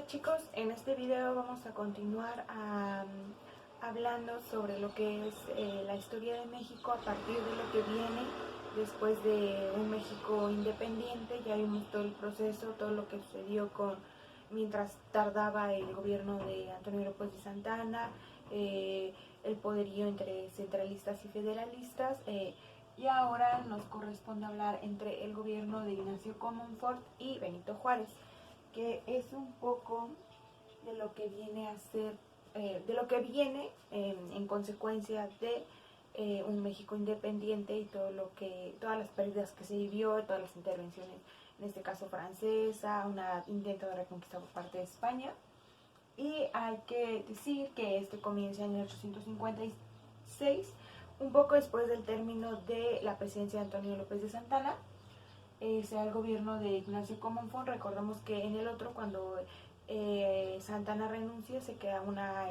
chicos, en este video vamos a continuar hablando sobre lo que es la historia de México a partir de lo que viene después de un México independiente. Ya vimos todo el proceso, todo lo que sucedió mientras tardaba el gobierno de Antonio López de Santana, el poderío entre centralistas y federalistas, y ahora nos corresponde hablar entre el gobierno de Ignacio Comonfort y Benito Juárez, que es un poco de lo que viene a ser, de lo que viene en consecuencia de un México independiente y todas las pérdidas que se vivió, todas las intervenciones, en este caso francesa, un intento de reconquista por parte de España. Y hay que decir que este comienza en 1856, un poco después del término de la presidencia de Antonio López de Santana, sea el gobierno de Ignacio Comonfort. Recordemos que en el otro, cuando Santana renuncia, se queda una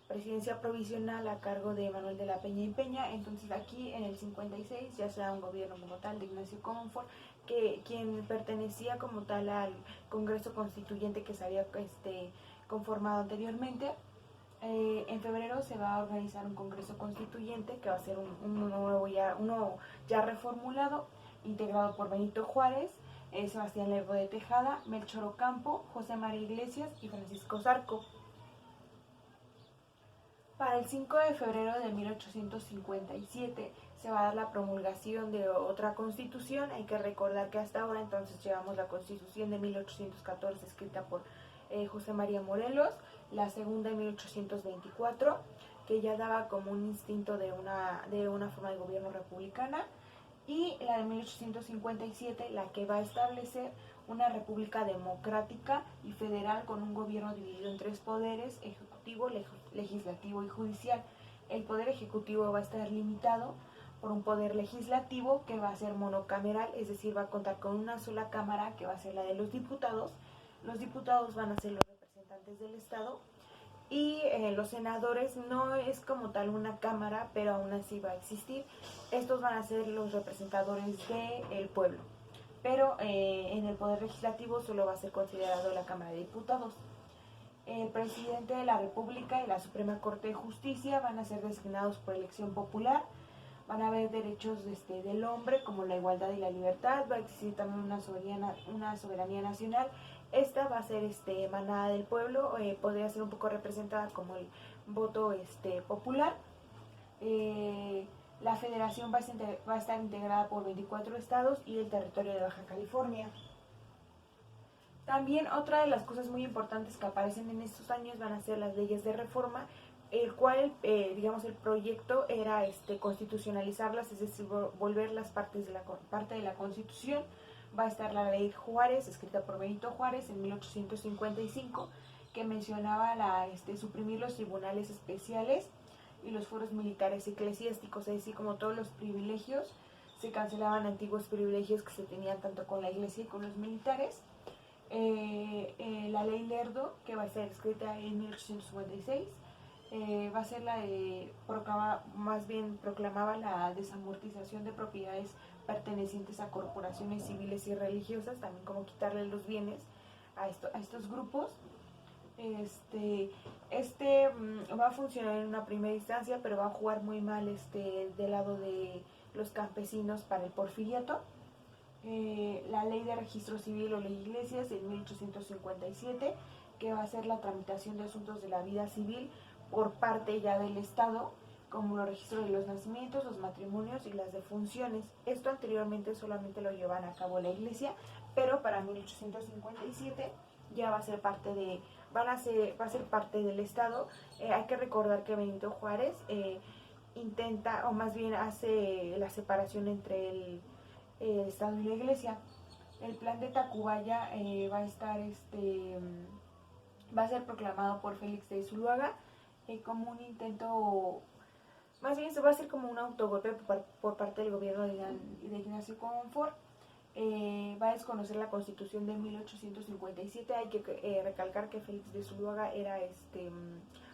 presidencia provisional a cargo de Manuel de la Peña y Peña. Entonces aquí en el 56 ya sea un gobierno como tal de Ignacio Comonfort, quien pertenecía como tal al Congreso Constituyente que se había conformado anteriormente. En febrero se va a organizar un Congreso Constituyente que va a ser uno ya reformulado, integrado por Benito Juárez, Sebastián Lerdo de Tejada, Melchor Ocampo, José María Iglesias y Francisco Zarco. Para el 5 de febrero de 1857 se va a dar la promulgación de otra constitución. Hay que recordar que hasta ahora entonces llevamos la constitución de 1814 escrita por José María Morelos, la segunda en 1824, que ya daba como un instinto de una forma de gobierno republicana, y la de 1857, la que va a establecer una república democrática y federal con un gobierno dividido en tres poderes: ejecutivo, legislativo y judicial. El poder ejecutivo va a estar limitado por un poder legislativo que va a ser monocameral, es decir, va a contar con una sola cámara, que va a ser la de los diputados. Los diputados van a ser los representantes del Estado, y los senadores no es como tal una cámara, pero aún así va a existir. Estos van a ser los representadores del pueblo, pero en el poder legislativo solo va a ser considerado la Cámara de Diputados. El presidente de la República y la Suprema Corte de Justicia van a ser designados por elección popular. Van a haber derechos del hombre, como la igualdad y la libertad. Va a existir también una soberanía nacional. Esta va a ser emanada del pueblo, podría ser un poco representada como el voto popular. La federación va a estar integrada por 24 estados y el territorio de Baja California. También otra de las cosas muy importantes que aparecen en estos años van a ser las leyes de reforma, el cual, el proyecto era constitucionalizarlas, es decir, volver las parte de la Constitución. Va a estar la ley Juárez, escrita por Benito Juárez en 1855, que mencionaba suprimir los tribunales especiales y los fueros militares eclesiásticos, es decir, como todos los privilegios, se cancelaban antiguos privilegios que se tenían tanto con la iglesia y con los militares. La ley Lerdo, que va a ser escrita en 1856, va a ser la de proclamaba la desamortización de propiedades pertenecientes a corporaciones civiles y religiosas, también como quitarle los bienes a estos grupos. Va a funcionar en una primera instancia, pero va a jugar muy mal del lado de los campesinos para el porfiriato. La ley de registro civil o ley de iglesias en 1857, que va a ser la tramitación de asuntos de la vida civil por parte ya del Estado, como los registros de los nacimientos, los matrimonios y las defunciones. Esto anteriormente solamente lo llevan a cabo la iglesia, pero para 1857 ya va a ser parte del Estado. Hay que recordar que Benito Juárez intenta, o más bien hace la separación entre el Estado y la iglesia. El plan de Tacubaya va a ser proclamado por Félix de Zuluaga como un intento, más bien se va a hacer como un autogolpe por parte del gobierno de Ignacio Comonfort. Va a desconocer la Constitución de 1857. Hay que recalcar que Félix de Zuluaga era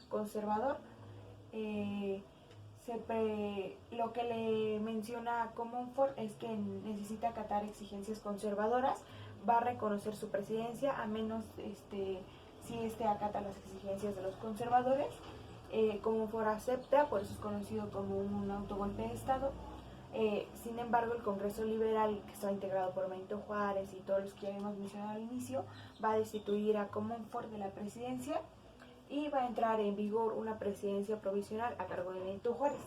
conservador. Lo que le menciona a Comonfort es que necesita acatar exigencias conservadoras va a reconocer su presidencia a menos si acata las exigencias de los conservadores. Como acepta, por eso es conocido como un autogolpe de Estado. Sin embargo, el Congreso Liberal, que está integrado por Benito Juárez y todos los que ya habíamos mencionado al inicio, va a destituir a Comonfort de la presidencia y va a entrar en vigor una presidencia provisional a cargo de Benito Juárez.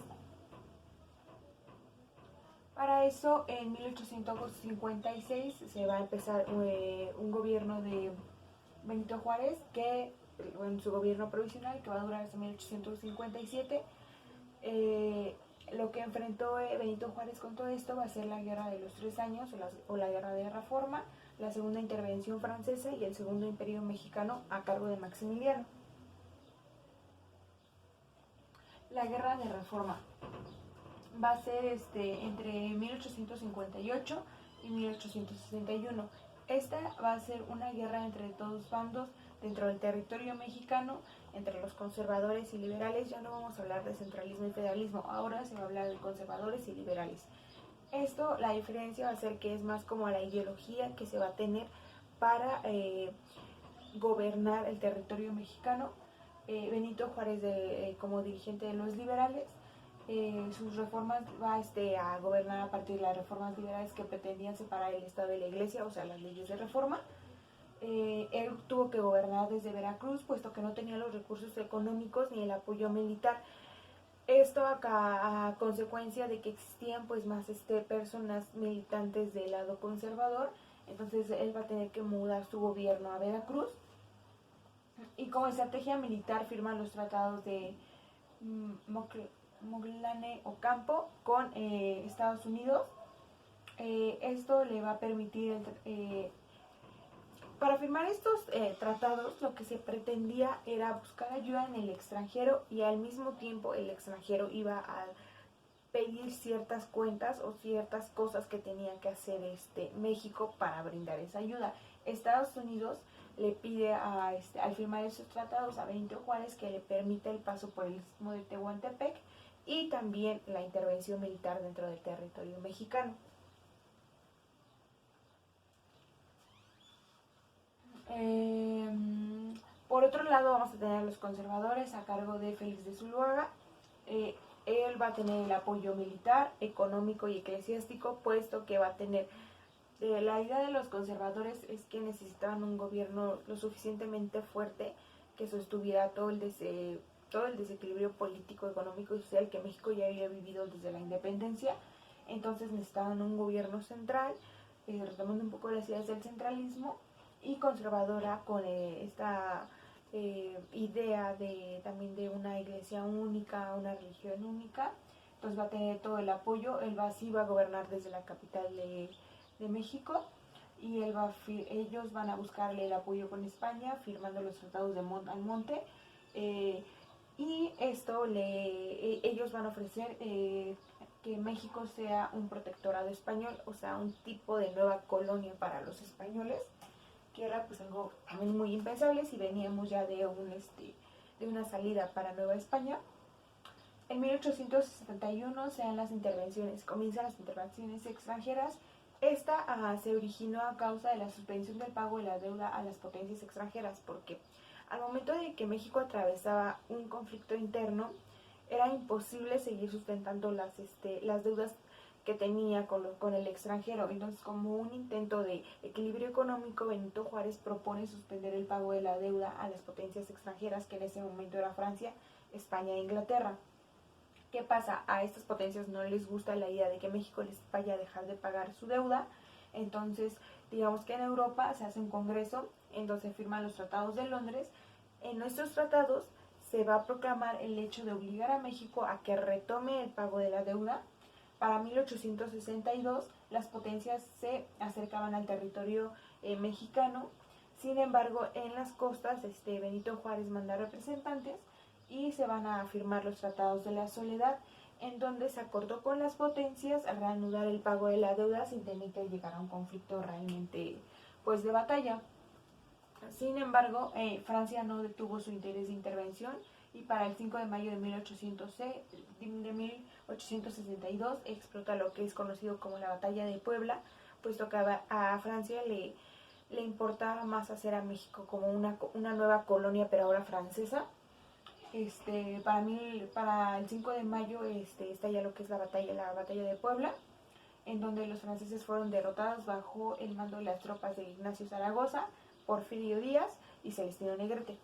Para eso, en 1856 se va a empezar un gobierno de Benito Juárez, en su gobierno provisional, que va a durar hasta 1857. Lo que enfrentó Benito Juárez con todo esto va a ser la Guerra de los 3 Años o la Guerra de Reforma, la Segunda Intervención Francesa y el Segundo Imperio Mexicano a cargo de Maximiliano. La Guerra de Reforma va a ser entre 1858 y 1861. Esta va a ser una guerra entre dos bandos dentro del territorio mexicano, entre los conservadores y liberales. Ya no vamos a hablar de centralismo y federalismo, ahora se va a hablar de conservadores y liberales. Esto, la diferencia va a ser que es más como la ideología que se va a tener para gobernar el territorio mexicano. Benito Juárez como dirigente de los liberales, sus reformas va a gobernar a partir de las reformas liberales que pretendían separar el Estado de la Iglesia, o sea, las leyes de reforma. Él tuvo que gobernar desde Veracruz, puesto que no tenía los recursos económicos ni el apoyo militar. Esto a consecuencia de que existían pues más personas militantes del lado conservador. Entonces él va a tener que mudar su gobierno a Veracruz. Y como estrategia militar firman los tratados de Moglane Ocampo con Estados Unidos. Esto le va a permitir, para firmar estos tratados, lo que se pretendía era buscar ayuda en el extranjero y al mismo tiempo el extranjero iba a pedir ciertas cuentas o ciertas cosas que tenía que hacer México para brindar esa ayuda. Estados Unidos le pide al firmar esos tratados a Benito Juárez que le permita el paso por el istmo de Tehuantepec y también la intervención militar dentro del territorio mexicano. Por otro lado, vamos a tener a los conservadores a cargo de Félix de Zuluaga. Él va a tener el apoyo militar, económico y eclesiástico, puesto que va a tener... la idea de los conservadores es que necesitaban un gobierno lo suficientemente fuerte que sostuviera todo el desequilibrio político, económico y social que México ya había vivido desde la independencia. Entonces necesitaban un gobierno central, retomando un poco las ideas del centralismo, y conservadora con esta idea también de una iglesia única, una religión única. Entonces va a tener todo el apoyo. Él sí va a gobernar desde la capital de México, y ellos van a buscarle el apoyo con España firmando los tratados de Almonte, y esto ellos van a ofrecer que México sea un protectorado español, o sea, un tipo de nueva colonia para los españoles, que era pues algo también muy impensable si veníamos ya de una salida para Nueva España. En 1871 comienzan las intervenciones extranjeras. Esta se originó a causa de la suspensión del pago de la deuda a las potencias extranjeras, porque al momento de que México atravesaba un conflicto interno, era imposible seguir sustentando las deudas que tenía con el extranjero. Entonces, como un intento de equilibrio económico, Benito Juárez propone suspender el pago de la deuda a las potencias extranjeras, que en ese momento era Francia, España e Inglaterra. ¿Qué pasa? A estas potencias no les gusta la idea de que México les vaya a dejar de pagar su deuda. Entonces, digamos que en Europa se hace un congreso, entonces se firman los tratados de Londres. En nuestros tratados se va a proclamar el hecho de obligar a México a que retome el pago de la deuda. Para 1862 las potencias se acercaban al territorio mexicano. Sin embargo, en las costas Benito Juárez manda representantes y se van a firmar los tratados de la Soledad, en donde se acordó con las potencias a reanudar el pago de la deuda sin tener que llegar a un conflicto realmente pues de batalla. Sin embargo, Francia no detuvo su interés de intervención, y para el 5 de mayo de 1862 explota lo que es conocido como la Batalla de Puebla, puesto que a Francia le le importaba más hacer a México como una nueva colonia, pero ahora francesa. Para el 5 de mayo está ya lo que es la batalla de Puebla, en donde los franceses fueron derrotados bajo el mando de las tropas de Ignacio Zaragoza, Porfirio Díaz y Celestino Negrete.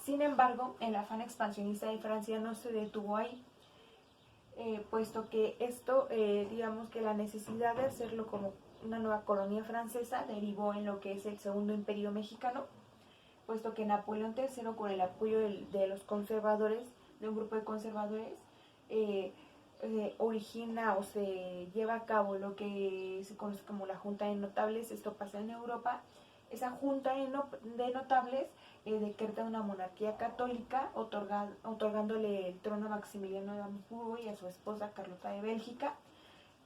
Sin embargo, el afán expansionista de Francia no se detuvo ahí, puesto que digamos que la necesidad de hacerlo como una nueva colonia francesa derivó en lo que es el Segundo Imperio Mexicano, puesto que Napoleón III, con el apoyo de los conservadores, de un grupo de conservadores, origina o se lleva a cabo lo que se conoce como la Junta de Notables. Esto pasa en Europa. Esa Junta de Notables decreta una monarquía católica, otorgándole el trono a Maximiliano de Habsburgo y a su esposa Carlota de Bélgica,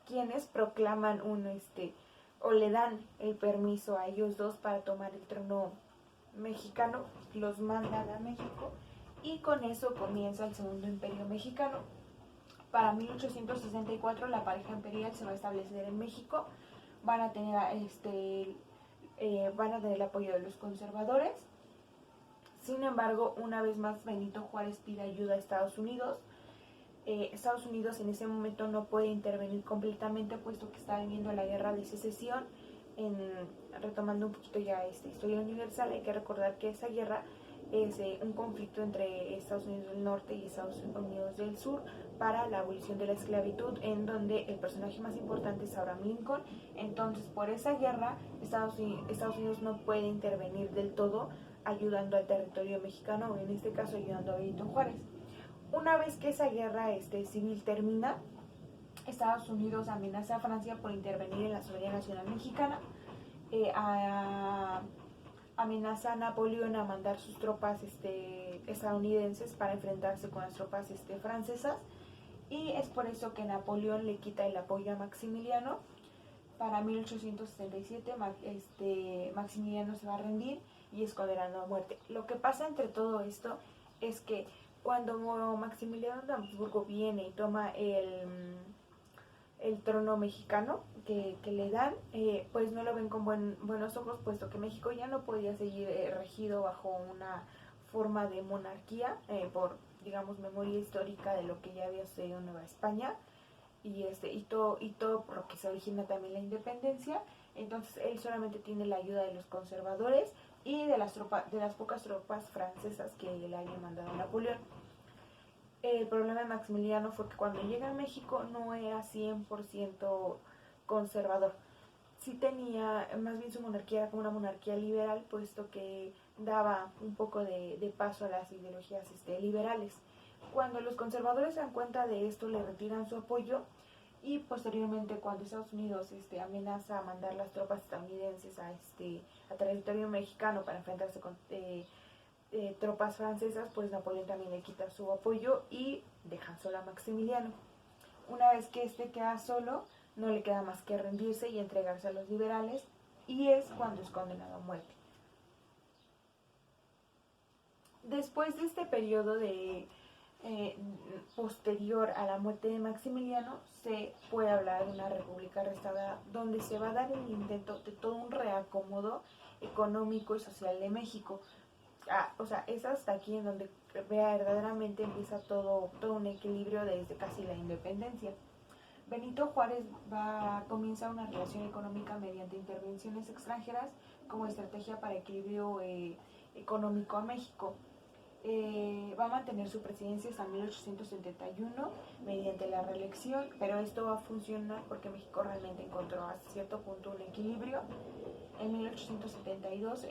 quienes proclaman o le dan el permiso a ellos dos para tomar el trono mexicano, los mandan a México y con eso comienza el Segundo Imperio Mexicano. Para 1864 la pareja imperial se va a establecer en México, van a tener el apoyo de los conservadores. Sin embargo, una vez más Benito Juárez pide ayuda a Estados Unidos. Estados Unidos en ese momento no puede intervenir completamente, puesto que está viviendo la guerra de secesión. Retomando un poquito ya esta historia universal, hay que recordar que esa guerra es un conflicto entre Estados Unidos del Norte y Estados Unidos del Sur para la abolición de la esclavitud, en donde el personaje más importante es Abraham Lincoln. Entonces, por esa guerra, Estados Unidos no puede intervenir del todo ayudando al territorio mexicano, o en este caso ayudando a Benito Juárez. Una vez que esa guerra civil termina, Estados Unidos amenaza a Francia por intervenir en la soberanía nacional mexicana, amenaza a Napoleón a mandar sus tropas estadounidenses para enfrentarse con las tropas francesas, y es por eso que Napoleón le quita el apoyo a Maximiliano. Para 1877 Maximiliano se va a rendir y es condenado a muerte. Lo que pasa entre todo esto es que cuando Maximiliano de Habsburgo viene y toma el trono mexicano que le dan, pues no lo ven con buenos ojos, puesto que México ya no podía seguir regido bajo una forma de monarquía, por, digamos, memoria histórica de lo que ya había sucedido en Nueva España, y todo por lo que se origina también la independencia. Entonces él solamente tiene la ayuda de los conservadores y de las pocas tropas francesas que le habían mandado a Napoleón. El problema de Maximiliano fue que cuando llega a México no era 100% conservador. Sí tenía, más bien su monarquía era como una monarquía liberal, puesto que daba un poco de paso a las ideologías liberales. Cuando los conservadores se dan cuenta de esto, le retiran su apoyo, y posteriormente cuando Estados Unidos amenaza a mandar las tropas estadounidenses a territorio mexicano para enfrentarse con tropas francesas, pues Napoleón también le quita su apoyo y deja solo a Maximiliano. Una vez que queda solo, no le queda más que rendirse y entregarse a los liberales, y es cuando es condenado a muerte. Después de este periodo posterior a la muerte de Maximiliano, se puede hablar de una república restaurada, donde se va a dar el intento de todo un reacomodo económico y social de México. Es hasta aquí en donde verdaderamente empieza todo un equilibrio desde casi la independencia. Benito Juárez comienza una relación económica mediante intervenciones extranjeras como estrategia para equilibrio económico a México. Va a mantener su presidencia hasta 1871 mediante la reelección, pero esto va a funcionar porque México realmente encontró hasta cierto punto un equilibrio. En 1872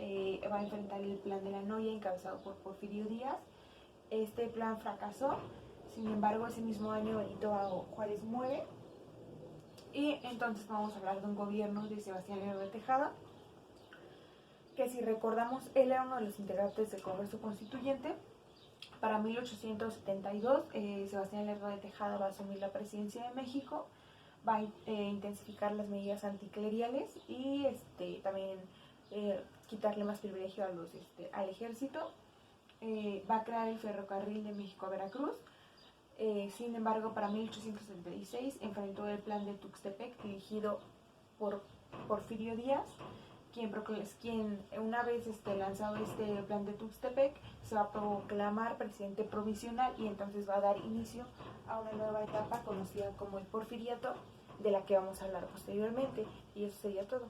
va a enfrentar el Plan de la Noya encabezado por Porfirio Díaz. Este plan fracasó, sin embargo ese mismo año Benito Juárez muere, y entonces vamos a hablar de un gobierno de Sebastián Lerdo de Tejada, que si recordamos él era uno de los integrantes del Congreso Constituyente. Para 1872 Sebastián Lerdo de Tejada va a asumir la presidencia de México, va a intensificar las medidas anticleriales y también quitarle más privilegio al ejército. Va a crear el ferrocarril de México a Veracruz. Sin embargo, para 1876 enfrentó el plan de Tuxtepec, dirigido por Porfirio Díaz, quien una vez lanzado este plan de Tuxtepec, se va a proclamar presidente provisional y entonces va a dar inicio a una nueva etapa conocida como el Porfiriato, de la que vamos a hablar posteriormente. Y eso sería todo.